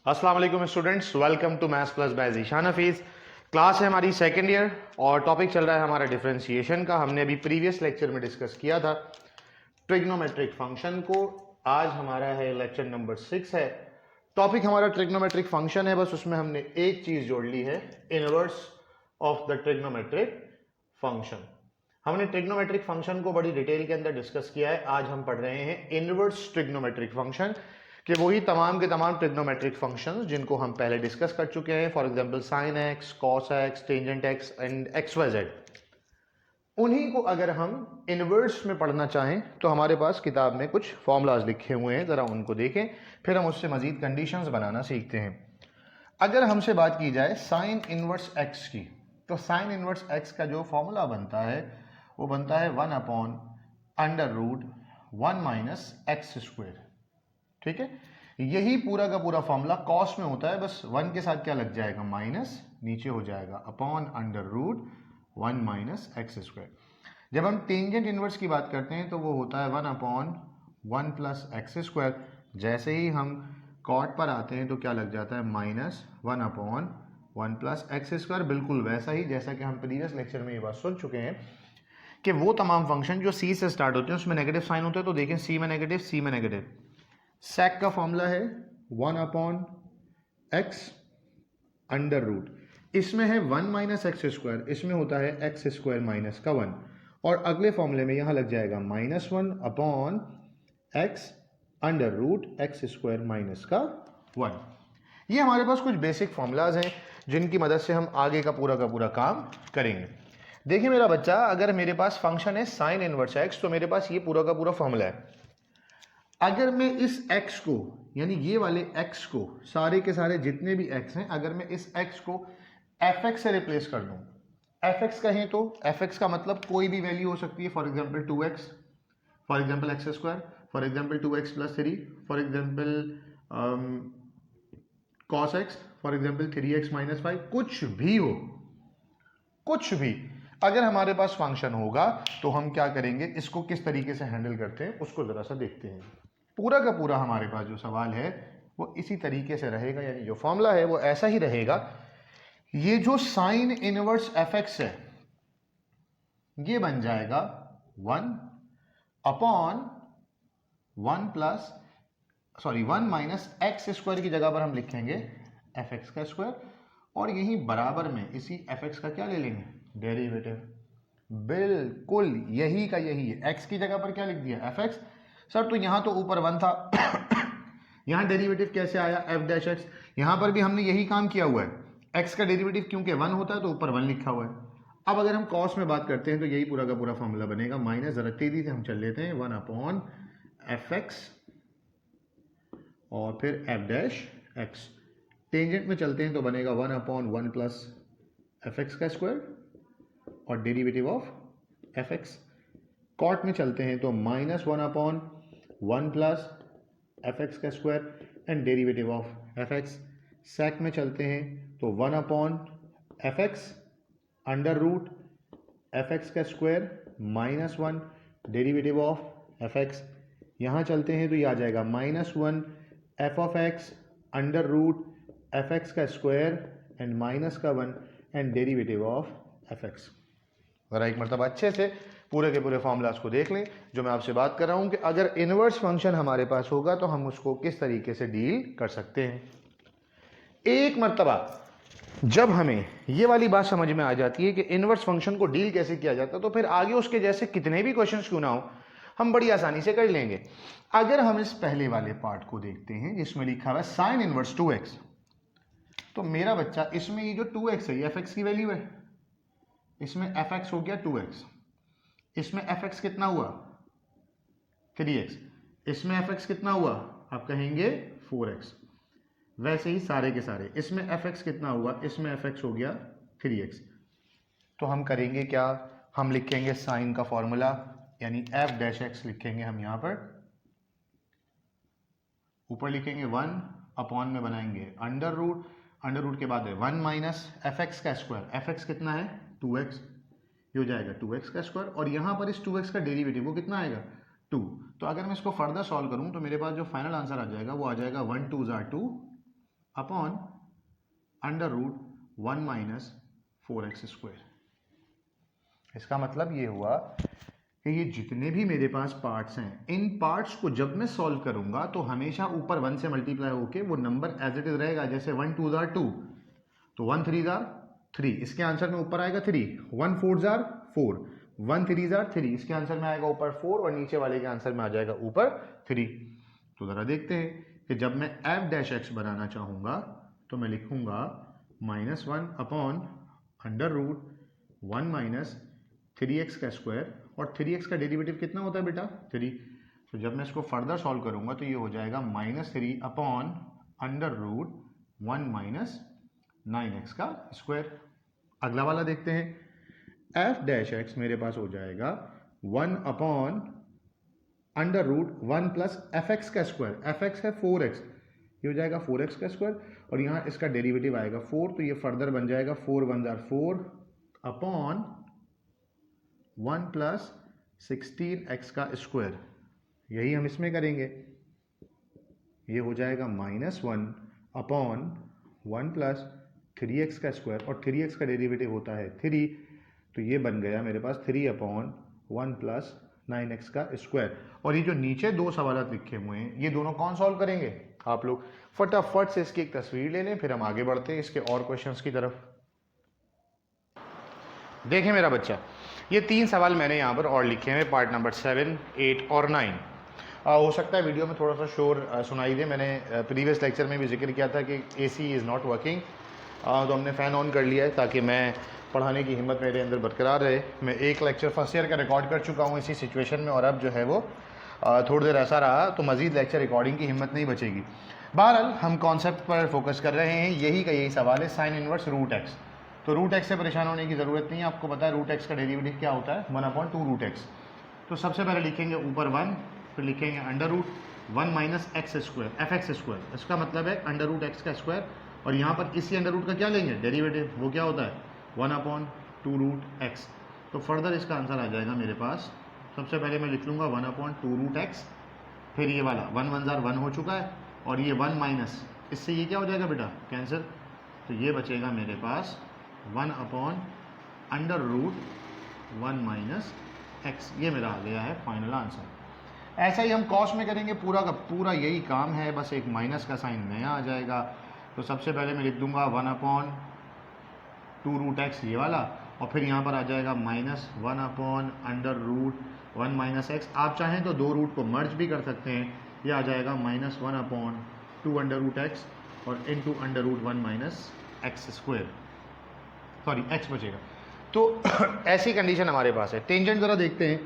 अस्सलाम वालेकुम students, welcome to maths plus by Zeeshan Hafeez. Class है हमारी सेकेंड ईयर और टॉपिक चल रहा है हमारा डिफरेंशिएशन का। हमने अभी प्रीवियस लेक्चर में डिस्कस किया था ट्रिग्नोमेट्रिक फंक्शन को। आज हमारा है लेक्चर नंबर 6 है। टॉपिक हमारा ट्रिग्नोमेट्रिक फंक्शन है, बस उसमें हमने एक चीज़ जोड़ ली है, inverse of the trigonometric function. हमने ट्रिग्नोमेट्रिक फंक्शन को बड़ी डिटेल के अंदर डिस्कस किया है। आज हम पढ़ रहे हैं इनवर्स ट्रिग्नोमेट्रिक फंक्शन कि वही तमाम के तमाम ट्रिग्नोमेट्रिक फंक्शंस जिनको हम पहले डिस्कस कर चुके हैं, for example sine x, cos x, tangent x and x y z. उन्हीं को अगर हम इनवर्स में पढ़ना चाहें तो हमारे पास किताब में कुछ फॉर्मूलाज लिखे हुए हैं, ज़रा उनको देखें, फिर हम उससे मज़ीद कंडीशंस बनाना सीखते हैं। अगर हमसे बात की जाए साइन इनवर्स एक्स की, तो साइन इनवर्स एक्स का जो फॉर्मूला बनता है वो बनता है 1/√1 माइनस एक्स स्क्वायर। ठीक है, यही पूरा का पूरा फॉर्मूला कॉस में होता है, बस 1 के साथ क्या लग जाएगा, माइनस, नीचे हो जाएगा अपॉन √1 माइनस एक्स स्क्वायर। जब हम टेंजेंट इनवर्स की बात करते हैं तो वो होता है 1/1 प्लस एक्स स्क्वायर। जैसे ही हम कॉट पर आते हैं तो क्या लग जाता है, -1/1 प्लस एक्स स्क्वायर। बिल्कुल वैसा ही जैसा कि हम प्रीवियस लेक्चर में ये बात सुन चुके हैं कि वो तमाम फंक्शन जो सी से स्टार्ट होते हैं उसमें नेगेटिव साइन होता है। तो देखें, सी में नेगेटिव, सी में नेगेटिव। सेक का फॉर्मूला है 1/x√। इसमें है 1 माइनस एक्स स्क्वायर, इसमें होता है एक्स स्क्वायर माइनस का 1, और अगले फॉर्मूले में यहां लग जाएगा -1/x स्क्वायर माइनस का 1। ये हमारे पास कुछ बेसिक फॉर्मूलाज हैं जिनकी मदद से हम आगे का पूरा काम करेंगे। देखिए मेरा बच्चा, अगर मेरे पास फंक्शन है साइन इनवर्स एक्स, तो मेरे पास ये पूरा का पूरा फॉर्मूला है। अगर मैं इस x को, यानी ये वाले x को, सारे के सारे जितने भी x हैं, अगर मैं इस x को fx से रिप्लेस कर दूं, fx कहें तो fx का मतलब कोई भी वैल्यू हो सकती है, for example 2x, for example x square, for example 2x + 3, for example cos x, for example 3x - 5, कुछ भी हो, कुछ भी। अगर हमारे पास फंक्शन होगा तो हम क्या करेंगे, इसको किस तरीके से हैंडल करते हैं उसको जरा सा देखते हैं। पूरा का पूरा हमारे पास जो सवाल है वो इसी तरीके से रहेगा, यानी जो फॉर्मूला है वो ऐसा ही रहेगा। ये जो साइन इनवर्स fx है ये बन जाएगा 1 माइनस एक्स स्क्वायर की जगह पर हम लिखेंगे fx का स्क्वायर, और यही बराबर में इसी fx का क्या ले लेंगे, डेरिवेटिव। बिल्कुल यही का यही है, x की जगह पर क्या लिख दिया, fx। सर तो यहां तो ऊपर 1 था यहां डेरिवेटिव कैसे आया, f'(x)। यहां पर भी हमने यही काम किया हुआ है, x का डेरिवेटिव क्योंकि 1 होता है तो ऊपर 1 लिखा हुआ है। अब अगर हम कॉस में बात करते हैं तो यही पूरा का पूरा फॉर्मूला बनेगा, माइनस, जरा तेजी से हम चल लेते हैं, 1/fx और फिर f'(x). टेंजेंट में चलते हैं तो बनेगा 1/1 प्लस fx का स्क्वायर और डेरिवेटिव ऑफ fx। कॉट में चलते हैं तो -1/1 प्लस fx का square and derivative of fx। सेक में चलते हैं तो 1/fx √fx का स्क्वायर -1 डेरिवेटिव ऑफ fx। यहाँ चलते हैं तो ये आ जाएगा -1 f(x) √fx का स्क्वायर एंड माइनस का 1 एंड डेरिवेटिव ऑफ fx। ज़रा एक मरतबा अच्छे से पूरे के पूरे फॉर्मूलाज को देख लें जो मैं आपसे बात कर रहा हूं कि अगर इनवर्स फंक्शन हमारे पास होगा तो हम उसको किस तरीके से डील कर सकते हैं। एक मरतबा जब हमें ये वाली बात समझ में आ जाती है कि इनवर्स फंक्शन को डील कैसे किया जाता है, तो फिर आगे उसके जैसे कितने भी क्वेश्चंस क्यों ना हो हम बड़ी आसानी से कर लेंगे। अगर हम इस पहले वाले पार्ट को देखते हैं जिसमें लिखा हुआ है साइन इनवर्स 2x, तो मेरा बच्चा इसमें ये जो 2x है ये fx की वैल्यू है, इसमें fx हो गया 2x, इसमें fx कितना हुआ 3x, इसमें fx कितना हुआ आप कहेंगे 4x। वैसे ही सारे के सारे, इसमें fx कितना हुआ, इसमें fx हो गया 3x। तो हम करेंगे क्या, हम लिखेंगे साइन का फॉर्मूला, यानी f'(x) लिखेंगे हम यहां पर, ऊपर लिखेंगे 1 अपॉन में बनाएंगे अंडर रूट के बाद है 1 माइनस fx का स्क्वायर, fx कितना है 2x, ये हो जाएगा 2x का स्क्वायर, और यहां पर इस 2x का डेरिवेटिव वो कितना आएगा 2। तो अगर मैं इसको फर्दर सॉल्व करूं तो मेरे पास जो फाइनल आंसर आ जाएगा वो आ जाएगा 1 2 = 2 upon under root 1 minus 4x square. इसका मतलब ये हुआ कि ये जितने भी मेरे पास पार्ट्स हैं, इन पार्ट्स को जब मैं सॉल्व करूंगा तो हमेशा ऊपर 1 से मल्टीप्लाई होके वो नंबर एज इट इज रहेगा। जैसे 1 2 जार 2, तो 1 3 जार 3, इसके आंसर में ऊपर आएगा 3, 1 4 जार 4, 1 3 जार 3, इसके आंसर में आएगा ऊपर 4 और नीचे वाले के आंसर में आ जाएगा ऊपर 3। तो ज़रा देखते हैं कि जब मैं एफ डैश एक्स बनाना चाहूँगा तो मैं लिखूँगा -1 upon under root 1 minus 3x का स्क्वायर, और 3x का डेरिवेटिव कितना होता है बेटा 3। तो जब मैं इसको फर्दर सॉल्व करूँगा तो ये हो जाएगा -3 upon under root 1 minus 9x का स्क्वायर। अगला वाला देखते हैं, एफ डैश एक्स मेरे पास हो जाएगा 1 upon under root 1 plus f x का स्क्वायर, एफ एक्स है 4x, ये हो जाएगा 4x का स्क्वायर, और यहाँ इसका डेरिवेटिव आएगा 4, तो ये फर्दर बन जाएगा 4 1 जार 4 अपॉन 1 प्लस 16x का स्क्वायर। यही हम इसमें करेंगे, ये हो जाएगा -1 अपॉन 1 प्लस 3x का स्क्वायर, और 3x का डेरिवेटिव होता है 3, तो ये बन गया मेरे पास 3 अपॉन 1 प्लस 9x का स्क्वायर। और ये जो नीचे दो सवाल लिखे हुए हैं, ये दोनों कौन सॉल्व करेंगे? आप लोग फटाफट से इसकी एक तस्वीर ले लें, फिर हम आगे बढ़ते हैं इसके और क्वेश्चंस की तरफ। देखें मेरा बच्चा, ये 3 सवाल मैंने यहाँ पर और लिखे हैं, पार्ट नंबर 7, 8 और 9। हो सकता है वीडियो में थोड़ा सा शोर सुनाई दे। मैंने प्रीवियस लेक्चर में भी जिक्र किया था कि AC इज़ नॉट वर्किंग, तो हमने फ़ैन ऑन कर लिया है ताकि मैं पढ़ाने की हिम्मत मेरे अंदर बरकरार रहे। मैं एक लेक्चर फर्स्ट ईयर का रिकॉर्ड कर चुका हूँ इसी सिचुएशन में, और अब जो है वो थोड़ी देर ऐसा रहा तो मज़ीद लेक्चर रिकॉर्डिंग की हिम्मत नहीं बचेगी। बहरहाल हम कॉन्सेप्ट पर फोकस कर रहे हैं, यही का यही सवाल है, साइन इनवर्स रूट एक्स। तो रूट एक्स से परेशान होने की ज़रूरत नहीं है, आपको पता है रूट एक्स का डेरिवेटिव क्या होता है, 1/2 रूट एक्स। तो सबसे पहले लिखेंगे ऊपर 1, फिर लिखेंगे under root 1 minus x square, f x square, इसका मतलब है अंडर रूट एक्स का स्क्वायर, और यहाँ पर इसी अंडर रूट का क्या लेंगे डेरिवेटिव, वो क्या होता है 1/2 रूट एक्स। तो फर्दर इसका आंसर आ जाएगा मेरे पास, सबसे पहले मैं लिख लूँगा 1/2 रूट एक्स, फिर ये वाला 1 1 जार 1 हो चुका है, और ये 1 माइनस इससे ये क्या हो जाएगा बेटा कैंसिल, तो ये बचेगा मेरे पास 1/अंडर रूट 1 माइनस एक्स। ये मेरा आ गया है फाइनल आंसर। ऐसा ही हम कॉस में करेंगे, पूरा का पूरा यही काम है, बस एक माइनस का साइन नया आ जाएगा। तो सबसे पहले मैं लिख दूंगा 1/2 रूट एक्स ये वाला, और फिर यहाँ पर आ जाएगा -1/अंडर रूट 1 माइनस एक्स। आप चाहें तो दो रूट को मर्ज भी कर सकते हैं, ये आ जाएगा -1/2 अंडर रूट एक्स और into under root 1 minus x square, sorry x बचेगा। तो ऐसी कंडीशन हमारे पास है। टेंजेंट ज़रा देखते हैं,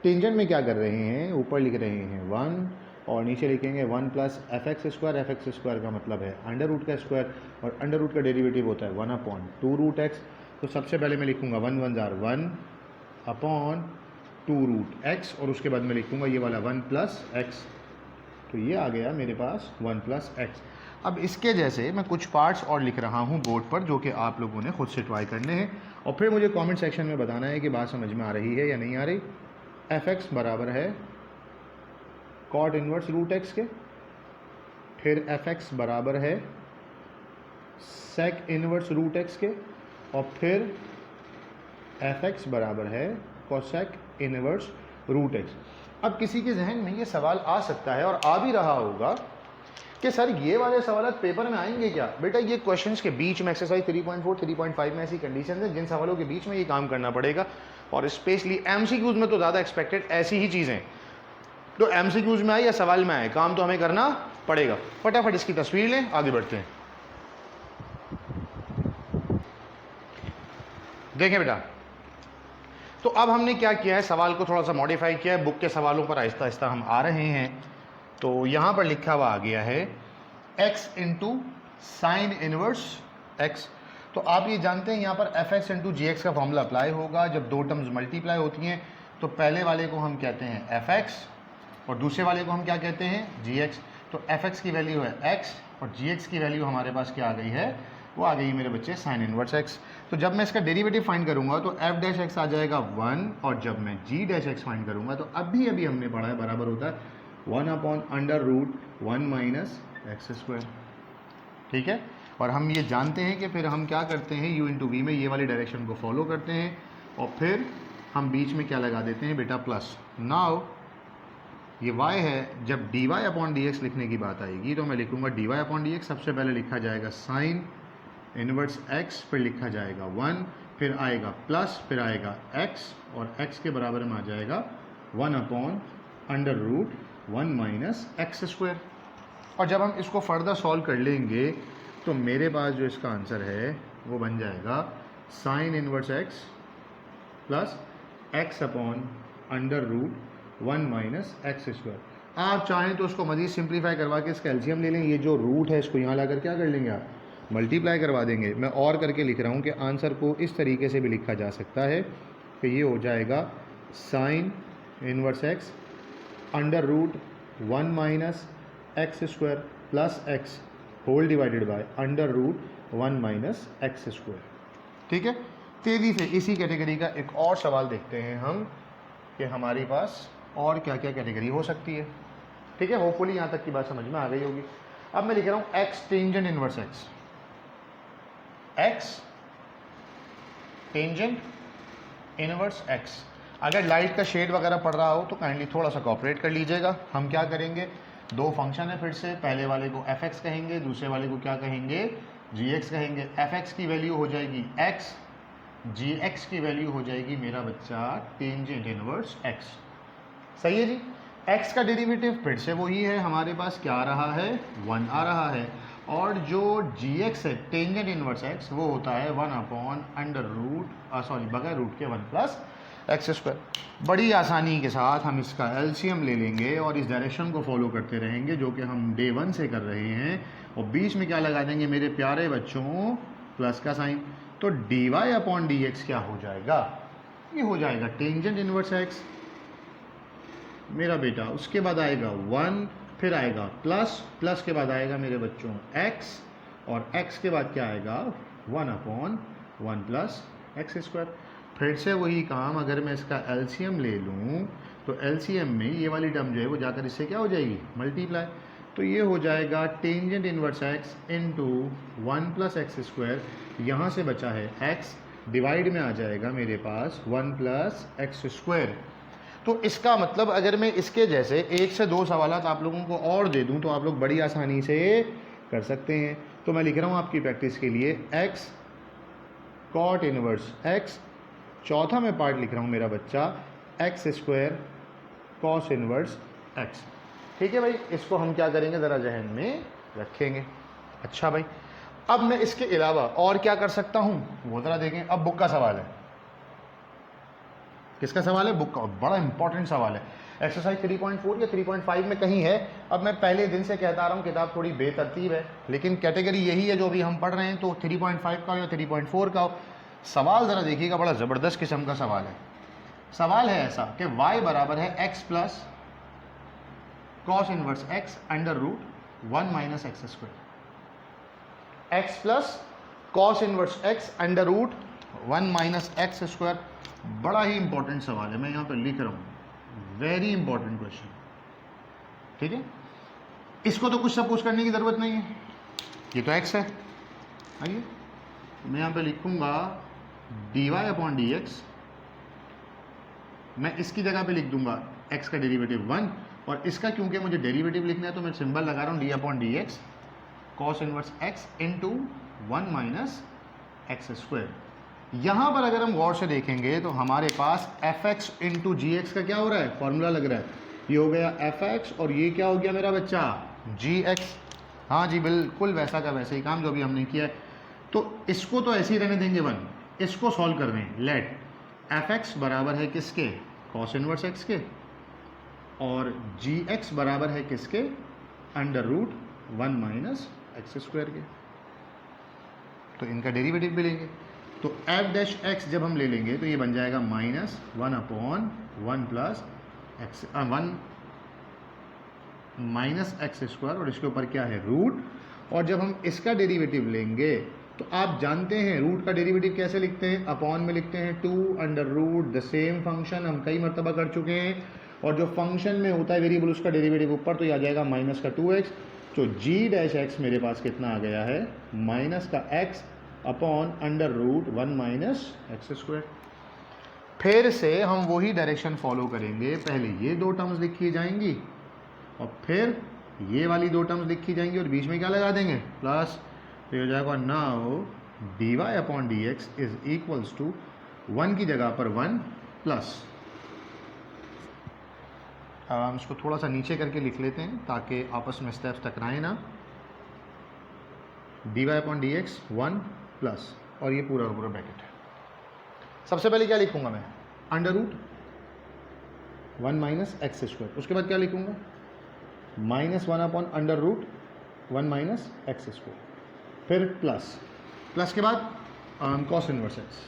टेंजेंट में क्या कर रहे हैं, ऊपर लिख रहे हैं 1 और नीचे लिखेंगे 1 plus f x square, f x square का मतलब है अंडर रूट का स्क्वायर, और अंडर रूट का डेरिवेटिव होता है 1/2 रूट एक्स। तो सबसे पहले मैं लिखूंगा 1 1 जार 1 अपॉन 2 रूट एक्स, और उसके बाद मैं लिखूंगा ये वाला 1 प्लस एक्स, तो ये आ गया मेरे पास 1 प्लस एक्स। अब इसके जैसे मैं कुछ पार्ट्स और लिख रहा हूँ बोर्ड पर, जो कि आप लोगों ने खुद से ट्राई करने हैं, और फिर मुझे कमेंट सेक्शन में बताना है कि बात समझ में आ रही है या नहीं आ रही। एफ एक्स बराबर है कॉट इनवर्स रूट एक्स के, फिर एफ एक्स बराबर है सेक इनवर्स रूट एक्स के, और फिर एफ एक्स बराबर है कोसेक इनवर्स रूट एक्स। अब किसी के जहन में ये सवाल आ सकता है और आ भी रहा होगा कि सर ये वाले सवाल पेपर में आएंगे क्या? बेटा ये क्वेश्चंस के बीच में एक्सरसाइज 3.4 3.5 में ऐसी कंडीशन है जिन सवालों के बीच में ये काम करना पड़ेगा, और स्पेशली एमसीक्यूज में तो ज़्यादा एक्सपेक्टेड ऐसी ही चीज़ें। तो एमसीक्यूज में आए या सवाल में आए, काम तो हमें करना पड़ेगा। फटाफट इसकी तस्वीर लें, आगे बढ़ते हैं। देखें बेटा, तो अब हमने क्या किया है, सवाल को थोड़ा सा मॉडिफाई किया है, बुक के सवालों पर आहिस्ता आहिस्ता हम आ रहे हैं। तो यहाँ पर लिखा हुआ आ गया है x into sine inverse x। तो आप ये जानते हैं यहाँ पर एफ एक्स इंटू जी एक्स का फॉर्मूला अप्लाई होगा। जब दो टर्म्स मल्टीप्लाई होती हैं तो पहले वाले को हम कहते हैं एफ एक्स और दूसरे वाले को हम क्या कहते हैं, जी एक्स। तो एफ एक्स की वैल्यू है x और जी एक्स की वैल्यू हमारे पास क्या आ गई है, वो आ गई मेरे बच्चे साइन इनवर्स x। तो जब मैं इसका डेरिवेटिव फाइंड करूंगा तो एफ डैश एक्स आ जाएगा 1, और जब मैं जी डैश एक्स फाइंड करूंगा तो अभी हमने पढ़ा है बराबर होता है 1/√1 माइनस एक्स स्क्वायर। ठीक है। और हम ये जानते हैं कि फिर हम क्या करते हैं, u इंटू वी में ये वाली डायरेक्शन को फॉलो करते हैं और फिर हम बीच में क्या लगा देते हैं बेटा, प्लस। नाउ ये y है, जब dy अपॉन डी एक्स लिखने की बात आएगी तो मैं लिखूंगा dy अपॉन डी एक्स, सबसे पहले लिखा जाएगा साइन इनवर्स x, फिर लिखा जाएगा 1, फिर आएगा प्लस, फिर आएगा x और x के बराबर में आ जाएगा 1 upon under root 1 minus x square. और जब हम इसको फर्दर सॉल्व कर लेंगे तो मेरे पास जो इसका आंसर है वो बन जाएगा sine inverse x plus x upon under root 1 minus x square. आप चाहें तो उसको मज़ीद सिंप्लीफाई करवा के इसका एलसीएम ले लें, ये जो रूट है इसको यहाँ लाकर क्या कर लेंगे आप, मल्टीप्लाई करवा देंगे। मैं और करके लिख रहा हूँ कि आंसर को इस तरीके से भी लिखा जा सकता है कि ये हो जाएगा sine inverse x under root 1 minus x square plus x whole divided by under root 1 minus x square. ठीक है, तेज़ी से इसी कैटेगरी का एक और सवाल देखते हैं हम कि हमारे पास और क्या क्या कैटेगरी हो सकती है। ठीक है, होपफुली यहाँ तक की बात समझ में आ गई होगी। अब मैं लिख रहा हूँ x tangent inverse x tangent inverse x। अगर लाइट का शेड वगैरह पड़ रहा हो तो काइंडली थोड़ा सा कोऑपरेट कर लीजिएगा। हम क्या करेंगे, दो फंक्शन है, फिर से पहले वाले को fx कहेंगे, दूसरे वाले को क्या कहेंगे, gx कहेंगे। fx की वैल्यू हो जाएगी x, gx की वैल्यू हो जाएगी मेरा बच्चा टेंजेंट इनवर्स x। सही है जी। x का डेरिवेटिव फिर से वही है, हमारे पास क्या आ रहा है, 1 आ रहा है। और जो gx है टेंजेंट इनवर्स x वो होता है 1 अपॉन अंडर रूट सॉरी बगैर रूट के 1 प्लस एक्स स्क्वायर। बड़ी आसानी के साथ हम इसका एलसीएम ले लेंगे और इस डायरेक्शन को फॉलो करते रहेंगे जो कि हम डे 1 से कर रहे हैं, और बीच में क्या लगा देंगे मेरे प्यारे बच्चों, प्लस का साइन। तो dy अपॉन डी एक्स क्या हो जाएगा, ये हो जाएगा टेंजेंट इनवर्स x मेरा बेटा। उसके बाद आएगा 1, फिर आएगा प्लस, प्लस के बाद आएगा मेरे बच्चों x, और x के बाद क्या आएगा 1 अपॉन 1 प्लस एक्स स्क्वायर। फिर से वही काम, अगर मैं इसका एलसीएम ले लूँ तो एलसीएम में ये वाली टर्म जो है वो जाकर इससे क्या हो जाएगी, मल्टीप्लाई। तो ये हो जाएगा tangent inverse x into 1 plus x square. यहाँ से बचा है x, डिवाइड में आ जाएगा मेरे पास 1 प्लस एक्स स्क्वायर। तो इसका मतलब अगर मैं इसके जैसे 1 से 2 सवालात आप लोगों को और दे दूं तो आप लोग बड़ी आसानी से कर सकते हैं। तो मैं लिख रहा हूं आपकी प्रैक्टिस के लिए x कॉट इनवर्स x, चौथा मैं पार्ट लिख रहा हूं मेरा बच्चा x square cos inverse x। ठीक है भाई, इसको हम क्या करेंगे ज़रा जहन में रखेंगे। अच्छा भाई, अब मैं इसके अलावा और क्या कर सकता हूं वो ज़रा देखें। अब बुक का सवाल है, किसका सवाल है, बुक का। बड़ा इंपॉर्टेंट सवाल है, एक्सरसाइज 3.4 या 3.5 में कहीं है। अब मैं पहले दिन से कहता रहा हूँ किताब थोड़ी बेतरतीब है, लेकिन कैटेगरी यही है जो अभी हम पढ़ रहे हैं। तो 3.5 का या 3.4 का सवाल ज़रा देखिएगा, बड़ा ज़बरदस्त किस्म का सवाल है। सवाल है ऐसा कि y बराबर है x plus cos inverse x under root 1 minus x square. x plus cos inverse x under root 1 minus x square. बड़ा ही इंपॉर्टेंट सवाल है, मैं यहाँ पर लिख रहा हूँ, वेरी इंपॉर्टेंट क्वेश्चन। ठीक है, इसको तो कुछ सपोज करने की ज़रूरत नहीं है, ये तो x है। आइए मैं यहाँ पे लिखूँगा dy अपॉन डी एक्स, मैं इसकी जगह पे लिख दूंगा x का डेरिवेटिव 1, और इसका क्योंकि मुझे डेरिवेटिव लिखना है तो मैं सिंबल लगा रहा हूँ D upon d x cos inverse x into 1 minus x square. यहाँ पर अगर हम गौर से देखेंगे तो हमारे पास fx इंटू जी एक्स का क्या हो रहा है, फॉर्मूला लग रहा है। ये हो गया fx और ये क्या हो गया मेरा बच्चा, gx। हाँ जी, बिल्कुल वैसा का वैसे ही काम जो अभी हमने किया है। तो इसको तो ऐसे ही रहने देंगे 1, इसको सॉल्व कर रहे हैं। लेट fx बराबर है किसके, कॉस इनवर्स x के, और gx बराबर है किसके, under root 1 minus x square के। तो इनका डेरिवेटिव भी लेंगे, तो एफ डैश एक्स जब हम ले लेंगे तो ये बन जाएगा minus 1 upon 1 plus x 1 minus x square, और इसके ऊपर क्या है रूट। और जब हम इसका डेरिवेटिव लेंगे तो आप जानते हैं रूट का डेरिवेटिव कैसे लिखते हैं, अपॉन में लिखते हैं 2 under root the same function, हम कई मरतबा कर चुके हैं। और जो फंक्शन में होता है वेरिएबल उसका डेरिवेटिव ऊपर, तो ये आ जाएगा माइनस का 2x। तो g डैश x मेरे पास कितना आ गया है, माइनस का x upon under root 1 minus x square. फिर से हम वही डायरेक्शन फॉलो करेंगे, पहले ये दो टर्म्स लिखी जाएंगी और फिर ये वाली दो टर्म्स लिखी जाएंगी और बीच में क्या लगा देंगे, प्लस। तो हो जाएगा now dy upon d x is equals to 1 की जगह पर 1 प्लस। हम इसको थोड़ा सा नीचे करके लिख लेते हैं ताकि आपस में स्टेप्स टकराएं ना। dy upon d x 1 plus और ये पूरा का पूरा ब्रैकेट है। सबसे पहले क्या लिखूंगा मैं, under root 1 minus x square. उसके बाद क्या लिखूंगा, minus 1 upon under root 1 minus x square, फिर प्लस। प्लस के बाद cos inverse x,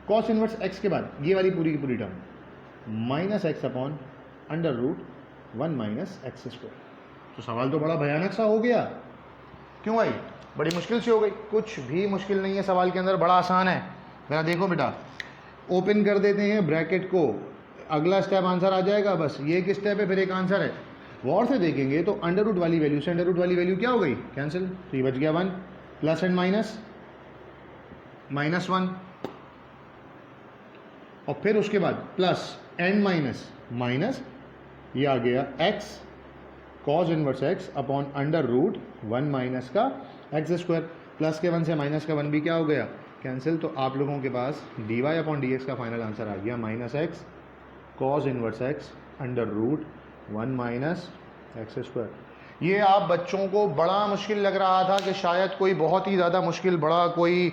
cos inverse x के बाद ये वाली पूरी की पूरी term minus x upon under root 1 minus x square. तो सवाल तो बड़ा भयानक सा हो गया, क्यों भाई, बड़ी मुश्किल सी हो गई। कुछ भी मुश्किल नहीं है सवाल के अंदर, बड़ा आसान है। मेरा देखो बेटा, ओपन कर देते हैं ब्रैकेट को, अगला स्टेप आंसर आ जाएगा, बस ये एक स्टेप है फिर एक आंसर है। गौर से देखेंगे तो अंडर रूट वाली वैल्यू से अंडर रूट वाली वैल्यू क्या हो गई, कैंसिल। तो ये बच गया 1 प्लस एंड माइनस माइनस 1 और फिर उसके बाद प्लस एंड माइनस माइनस, ये आ गया x cos inverse x upon under root 1 minus का एक्स स्क्वायर। प्लस के 1 से माइनस का 1 भी क्या हो गया, कैंसिल। तो आप लोगों के पास dy अपॉन डी एक्स का फाइनल आंसर आ गया minus x cos inverse x under root 1 minus x square. ये आप बच्चों को बड़ा मुश्किल लग रहा था कि शायद कोई बहुत ही ज़्यादा मुश्किल, बड़ा कोई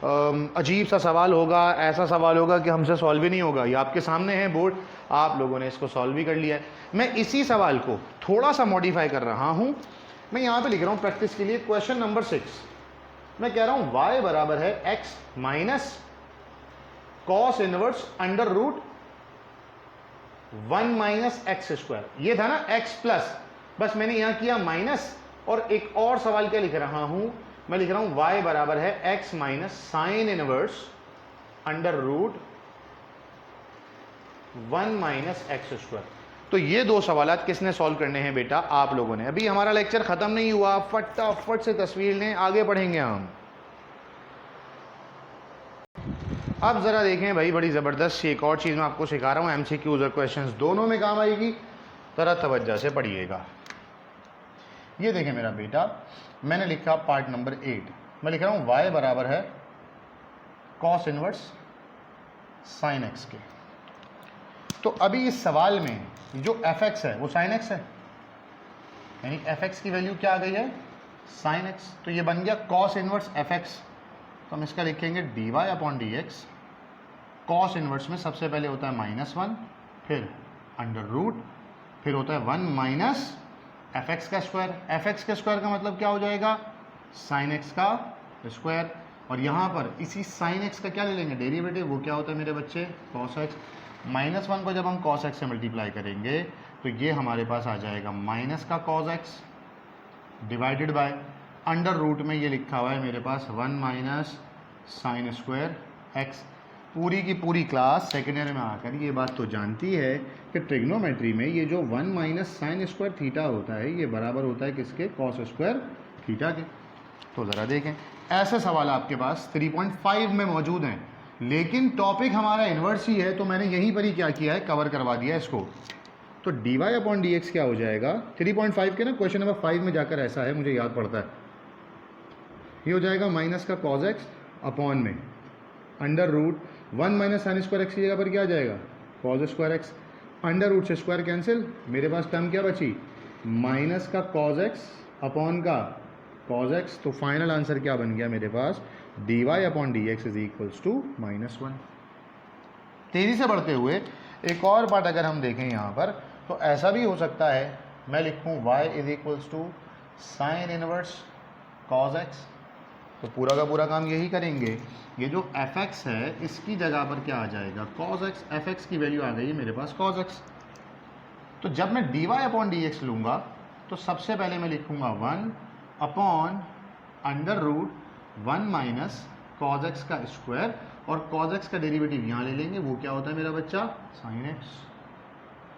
अजीब सा सवाल होगा, ऐसा सवाल होगा कि हमसे सॉल्व ही नहीं होगा। ये आपके सामने है बोर्ड, आप लोगों ने इसको सॉल्व भी कर लिया है। मैं इसी सवाल को थोड़ा सा मॉडिफाई कर रहा हूँ। मैं यहाँ पे लिख रहा हूँ प्रैक्टिस के लिए क्वेश्चन नंबर 6। मैं कह रहा हूँ y बराबर है x minus cos inverse under root 1 minus x square. ये था ना x प्लस, बस मैंने यहाँ किया माइनस। और एक और सवाल क्या लिख रहा हूं, मैं लिख रहा हूं y बराबर है x minus sine inverse under root 1 minus x square. तो ये दो सवालात किसने सॉल्व करने हैं बेटा, आप लोगों ने। अभी हमारा लेक्चर खत्म नहीं हुआ, फटाफट से तस्वीर लें, आगे बढ़ेंगे हम। अब जरा देखें भाई, बड़ी जबरदस्त एक और चीज मैं आपको सिखा रहा हूं, एमसीक्यूज और क्वेश्चंस दोनों में काम आएगी, जरा तवज्जो से पढ़िएगा। ये देखें मेरा बेटा, मैंने लिखा पार्ट नंबर 8, मैं लिख रहा हूं y बराबर है कॉस इनवर्स साइन एक्स के। तो अभी इस सवाल में जो fx है वो साइन एक्स है, यानी fx की वैल्यू क्या आ गई है, साइन एक्स। तो ये बन गया कॉस इनवर्स fx। तो हम इसका लिखेंगे dy upon d x. Cos inverse में सबसे पहले होता है -1, फिर अंडर रूट, फिर होता है 1 माइनस fx का स्क्वायर। fx के स्क्वायर का मतलब क्या हो जाएगा, साइन एक्स का स्क्वायर। और यहाँ पर इसी साइन एक्स का क्या ले लेंगे, डेरिवेटिव। वो क्या होता है मेरे बच्चे, कॉस एक्स। -1 को जब हम कॉस एक्स से मल्टीप्लाई करेंगे तो ये हमारे पास आ जाएगा माइनस का cos x divided by under root में ये लिखा हुआ है मेरे पास 1 माइनस साइन स्क्वायर एक्स। पूरी की पूरी क्लास सेकेंड ईयर में आकर ये बात तो जानती है कि ट्रिग्नोमेट्री में ये जो 1 माइनस साइन स्क्वायर थीटा होता है ये बराबर होता है किसके, कॉस स्क्वायर थीटा के। तो ज़रा देखें, ऐसे सवाल आपके पास 3.5 में मौजूद हैं, लेकिन टॉपिक हमारा इन्वर्स ही है, तो मैंने यहीं पर ही क्या किया है, कवर करवा दिया इसको। तो dy अपॉन डी एक्स क्या हो जाएगा, 3.5 के ना क्वेश्चन नंबर 5 में जाकर ऐसा है, मुझे याद पड़ता है, ये हो जाएगा माइनस का कॉस एक्स अपॉन में under root 1 minus sine square x की जगह पर क्या आ जाएगा, cos square x. Under root से स्क्वायर कैंसिल, मेरे पास टर्म क्या बची, माइनस का कॉस एक्स अपॉन का कॉस एक्स। तो फाइनल आंसर क्या बन गया मेरे पास, dy upon d x is equals to -1। तेजी से बढ़ते हुए एक और पार्ट अगर हम देखें यहाँ पर, तो ऐसा भी हो सकता है, मैं लिखूँ y is equals to sine inverse cos x. तो पूरा का पूरा काम यही करेंगे, ये जो fx है इसकी जगह पर क्या आ जाएगा, cos x। fx की वैल्यू आ गई है मेरे पास cos x। तो जब मैं dy अपॉन डी एक्स लूँगा तो सबसे पहले मैं लिखूँगा 1 upon under root 1 minus cos x का स्क्वायर, और cos x का डेरिवेटिव यहाँ ले लेंगे, वो क्या होता है मेरा बच्चा, sin x।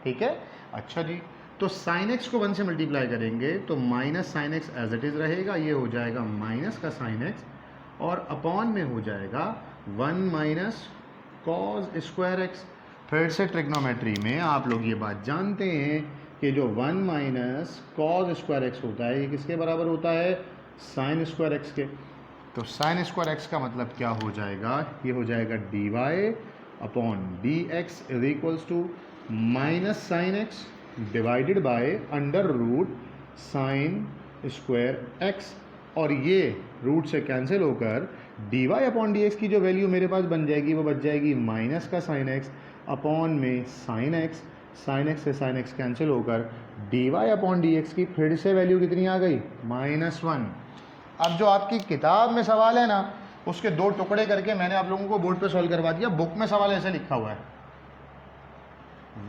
ठीक है, अच्छा जी। तो साइन एक्स को 1 से मल्टीप्लाई करेंगे तो minus sine x as it is रहेगा, ये हो जाएगा माइनस का साइन एक्स, और अपॉन में हो जाएगा 1 माइनस कॉज स्क्वायर एक्स। फिर से ट्रिग्नोमेट्री में आप लोग ये बात जानते हैं कि जो 1 माइनस कॉज स्क्वायर एक्स होता है ये किसके बराबर होता है, साइन स्क्वायर एक्स के। तो साइन स्क्वायर एक्स का मतलब क्या हो जाएगा, ये हो जाएगा d y upon d x is equals to minus sine x divided by under root sine square x, और ये रूट से कैंसिल होकर d y upon d x की जो वैल्यू मेरे पास बन जाएगी वो बच जाएगी माइनस का साइन एक्स अपॉन में साइन एक्स से साइन एक्स कैंसिल होकर d y upon d x की फिर से वैल्यू कितनी आ गई, -1। अब जो आपकी किताब में सवाल है ना उसके 2 टुकड़े करके मैंने आप लोगों को बोर्ड पे सॉल्व करवा दिया। बुक में सवाल ऐसे लिखा हुआ है,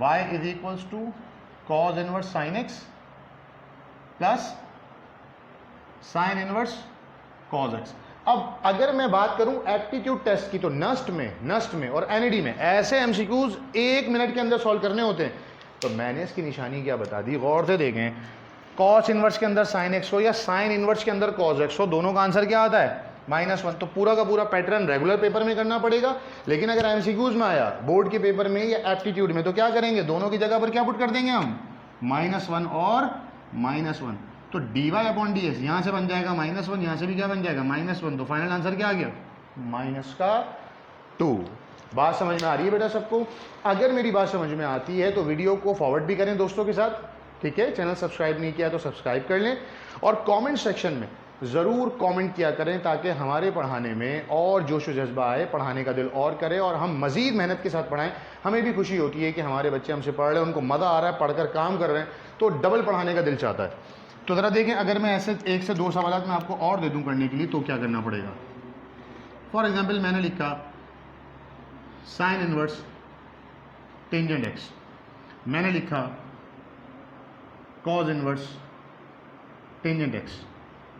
y is equals to cos inverse sine x plus sine inverse cos x. अब अगर मैं बात करूं एप्टीट्यूड टेस्ट की तो नस्ट में और एनईडी में ऐसे एमसीक्यूज 1 मिनट के अंदर सॉल्व करने होते हैं। तो मैंने इसकी निशानी क्या बता दी, गौर से देखें। कॉस इनवर्स के अंदर साइन एक्स हो या साइन इनवर्स के अंदर कॉस एक्स हो, दोनों का आंसर क्या आता है, -1। तो पूरा का पूरा पैटर्न रेगुलर पेपर में करना पड़ेगा, लेकिन अगर एमसीक्यूज में आया बोर्ड के पेपर में या एप्टीट्यूड में तो क्या करेंगे, दोनों की जगह पर क्या पुट कर देंगे हम, -1 और -1। तो d y upon d x यहाँ से बन जाएगा -1, यहाँ से भी क्या बन जाएगा -1। तो फाइनल आंसर क्या आ गया, -2। बात समझ में आ रही है बेटा सबको? अगर मेरी बात समझ में आती है तो वीडियो को फॉरवर्ड भी करें दोस्तों के साथ, ठीक है। चैनल सब्सक्राइब नहीं किया तो सब्सक्राइब कर लें, और कमेंट सेक्शन में ज़रूर कमेंट किया करें ताकि हमारे पढ़ाने में और जोश व जज्बा आए, पढ़ाने का दिल और करे और हम मज़ीद मेहनत के साथ पढ़ाएं। हमें भी खुशी होती है कि हमारे बच्चे हमसे पढ़ रहे हैं, उनको मज़ा आ रहा है, पढ़कर काम कर रहे हैं, तो डबल पढ़ाने का दिल चाहता है। तो ज़रा देखें, अगर मैं ऐसे 1 से 2 सवाल मैं आपको और दे दूं करने के लिए तो क्या करना पड़ेगा। फॉर एग्जाम्पल मैंने लिखा साइन इनवर्स टेंजेंट एक्स, मैंने लिखा कॉज इनवर्स टेंजेंट एक्स,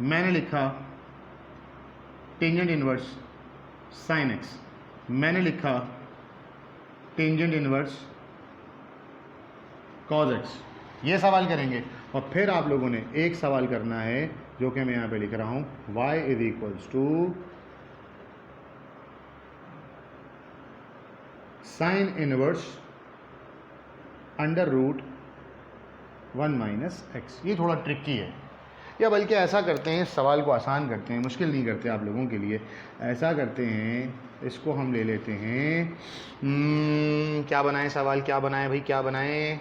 मैंने लिखा टेंजेंट इनवर्स साइन एक्स, मैंने लिखा टेंजेंट इनवर्स कॉज एक्स। ये सवाल करेंगे और फिर आप लोगों ने एक सवाल करना है जो कि मैं यहाँ पे लिख रहा हूँ, y is equals to sine inverse under root 1 minus x. ये थोड़ा ट्रिकी है, या बल्कि ऐसा करते हैं, सवाल को आसान करते हैं, मुश्किल नहीं करते आप लोगों के लिए। ऐसा करते हैं, इसको हम ले लेते हैं, क्या बनाएं सवाल, क्या बनाएं भाई, क्या बनाएं।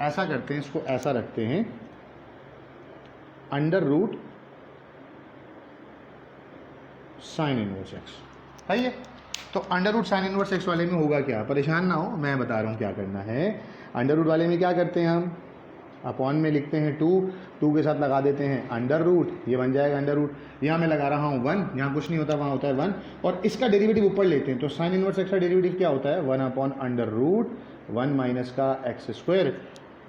ऐसा करते हैं, इसको ऐसा रखते हैं, under root sine inverse x, सही है। तो under root sine inverse x वाले में होगा क्या, परेशान ना हो, मैं बता रहा हूँ क्या करना है। अंडर रूट वाले में क्या करते हैं हम, अपॉन में लिखते हैं 2 के साथ लगा देते हैं अंडर रूट, ये बन जाएगा अंडर रूट। यहाँ मैं लगा रहा हूँ 1, यहाँ कुछ नहीं होता, वहाँ होता है 1, और इसका डेरिवेटिव ऊपर लेते हैं। तो साइन इनवर्स एक्स का डेरिवेटिव क्या होता है, 1 अपॉन अंडर रूट 1 माइनस का एक्स स्क्वायर।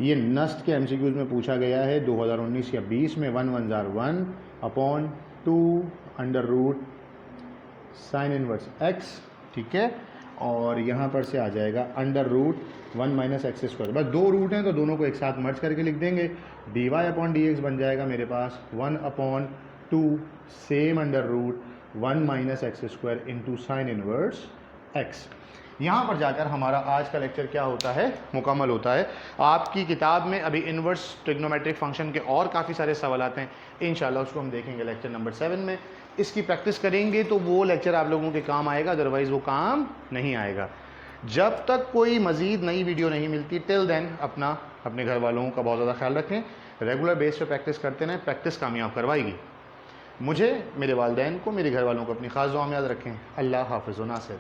ये नस्ट के एमसीक्यूज में पूछा गया है 2019 या 20 में। 1 1 जार 1 upon 2 under root sine inverse x, ठीक है। और यहाँ पर से आ जाएगा under root 1 minus x square. बस 2 रूट हैं तो दोनों को एक साथ मर्ज करके लिख देंगे। D y upon d x बन जाएगा मेरे पास 1 upon 2 same under root 1 minus x square into sine inverse x. यहाँ पर जाकर हमारा आज का लेक्चर क्या होता है, मुकम्मल होता है। आपकी किताब में अभी इन्वर्स ट्रिग्नोमेट्रिक फंक्शन के और काफ़ी सारे सवाल आते हैं, इंशाल्लाह उसको हम देखेंगे लेक्चर नंबर 7 में। इसकी प्रैक्टिस करेंगे तो वो लेक्चर आप लोगों के काम आएगा, अदरवाइज़ वो काम नहीं आएगा। जब तक कोई मज़ीद नई वीडियो नहीं मिलती, टिल देन अपने घर वालों का बहुत ज़्यादा ख्याल रखें, रेगुलर बेस पे प्रैक्टिस करते रहें, प्रैक्टिस कामयाब करवाएगी। मुझे, मेरे वालिदैन को, मेरे घर वालों को अपनी ख़ास दुआ में याद रखें। अल्लाह हाफ़िज़ व नासिर।